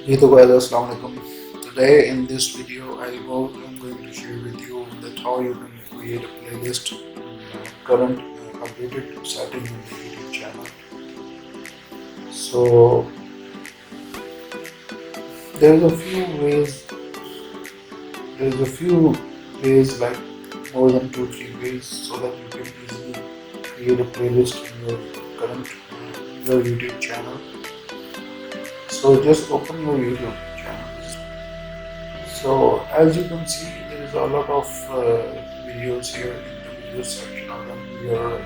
Hey to guys, Assalamualaikum. Today in this video I'm going to share with you that how you can create a playlist current updated setting in the YouTube channel. So there's a few ways like more than 2-3 ways so that you can easily create a playlist in your current your YouTube channel. So just open your YouTube channel. So as you can see, there is a lot of videos here in the video section. Or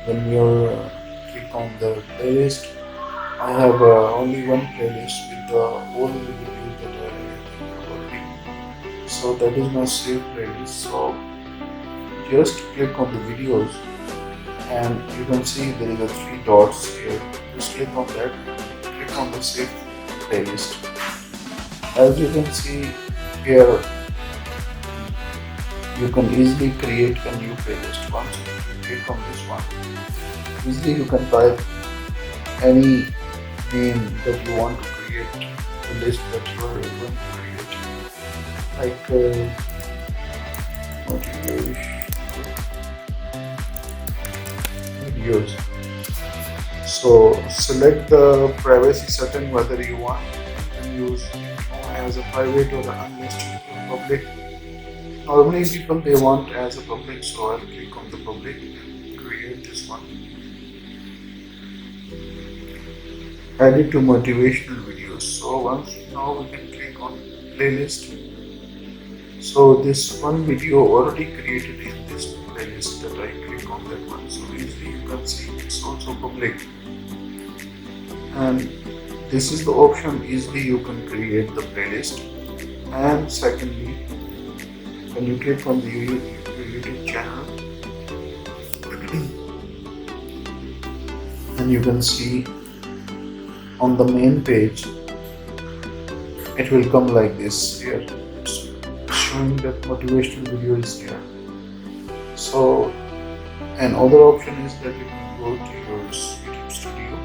when you click on the playlist, I have only one playlist with the all the videos that I have already. So that is my saved playlist. So just click on the videos, and you can see there is a 3 dots here. Just click on that. Click on the save playlist. As you can see here, you can easily create a new playlist. Once you click on this one, easily you can type any name that you want to create, the list that you are going to create, like motivation videos. So select the privacy setting, whether you want to use as a private or an unlisted or public. Normally people they want as a public, so I'll click on the public and create this one. Add it to motivational videos. So once now we can click on playlist. So this one video already created in this playlist that I click on that one. So easily you can see it's also public. And this is the option, easily you can create the playlist. And secondly, when you click on the YouTube channel, and you can see on the main page, it will come like this here. It's showing that motivational video is here. So another option is that you can go to your YouTube studio.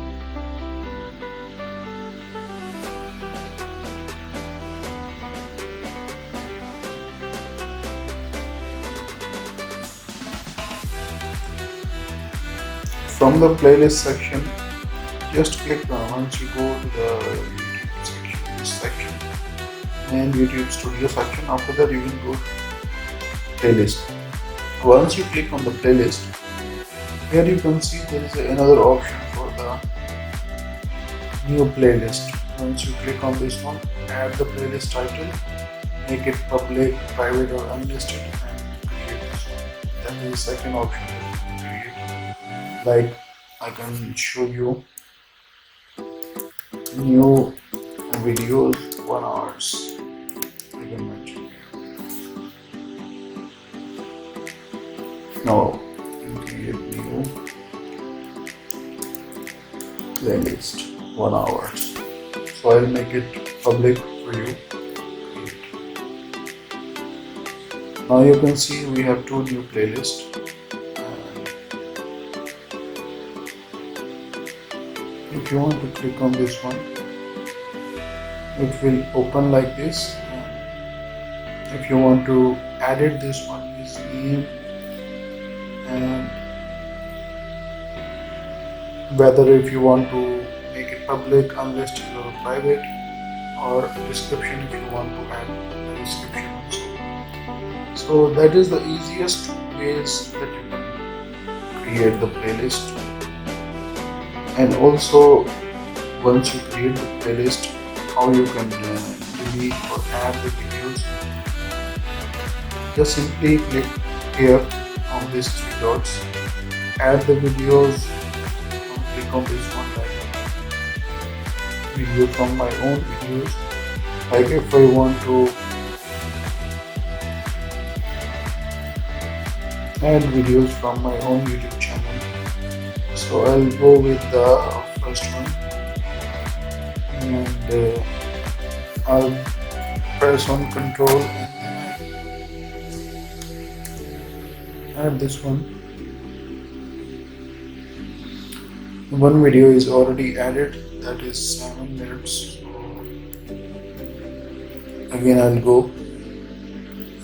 From the playlist section, just click on, once you go to the YouTube section, this section, and YouTube studio section, after that you can go to playlist. Once you click on the playlist, here you can see there is another option for the new playlist. Once you click on this one, add the playlist title, make it public, private or unlisted, and create this one. That is the second option that you can create. Like I can show you new videos 1 hours. I can mention here. Now create new playlist 1 hour. So I'll make it public for you. Now you can see we have 2 new playlists. If you want to click on this one, it will open like this. If you want to edit this one, is name, and whether if you want to make it public, unlisted or private, or description if you want to add the description also. So that is the easiest ways that you can create the playlist. And also, once you create the playlist, how you can delete or add the videos. Just simply click here on these 3 dots, add the videos, and click on this one like video from my own videos. Like if I want to add videos from my own YouTube channel, so I'll go with the first one, and I'll press on control and add this one. One video is already added, that is 7 minutes. So Again, I'll go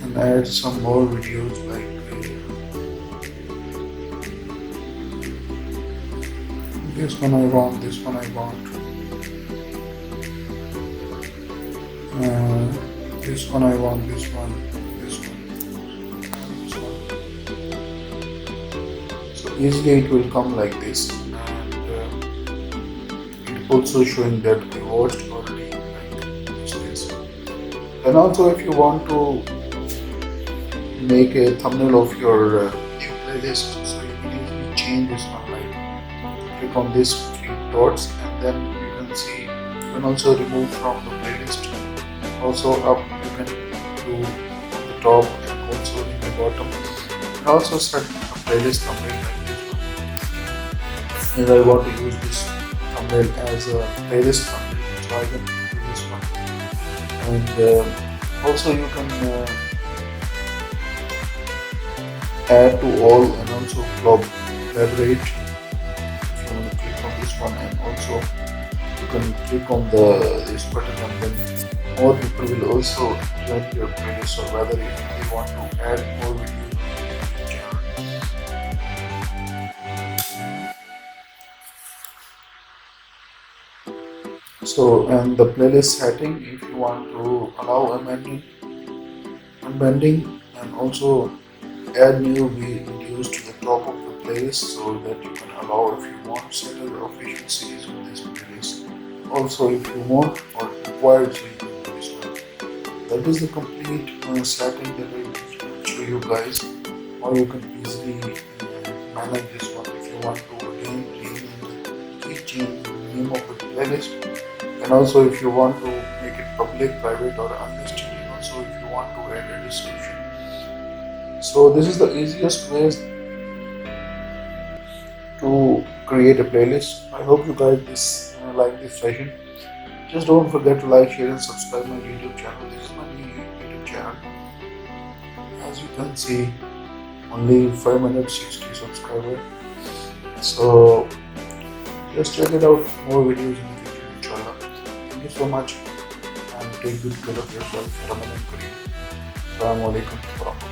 and add some more videos like this one I want, this one I want, this one I want, this one, this one, this one. So easily it will come like this, and it also showing that I watched already like this. And also if you want to make a thumbnail of your new playlist, so you can easily change this one, like click on these three dots, and then you can see you can also remove from the playlist, also up you can do on the top and also in the bottom. You can also set a playlist thumbnail like this one, and I want to use this thumbnail as a playlist thumbnail, so I can do this one. And also you can add to all and also collaborate. If you want to click on this one, and also you can click on this button, and then more people will also join your playlist, or rather if they want to add more videos to your channel. So, and the playlist setting, if you want to allow amending and also add new videos to the top of the playlist, so that you can allow if you want set the official series of this playlist. Also if you want or required, so you can do this one. That is the complete setting that I will show you guys, or you can easily manage this one. If you want to again change the name of the playlist, and also if you want to make it public, private or unlisted, and also if you want to add a description. So this is the easiest way to create a playlist. I hope you guys like this session. Just don't forget to like, share and subscribe my YouTube channel. This is my new YouTube channel. As you can see, only 5 minutes 60 subscribers. So just check it out, more videos in the future, inshallah. Thank you so much, and take good care of yourself. Ramadan Kareem. Assalamu alaikum.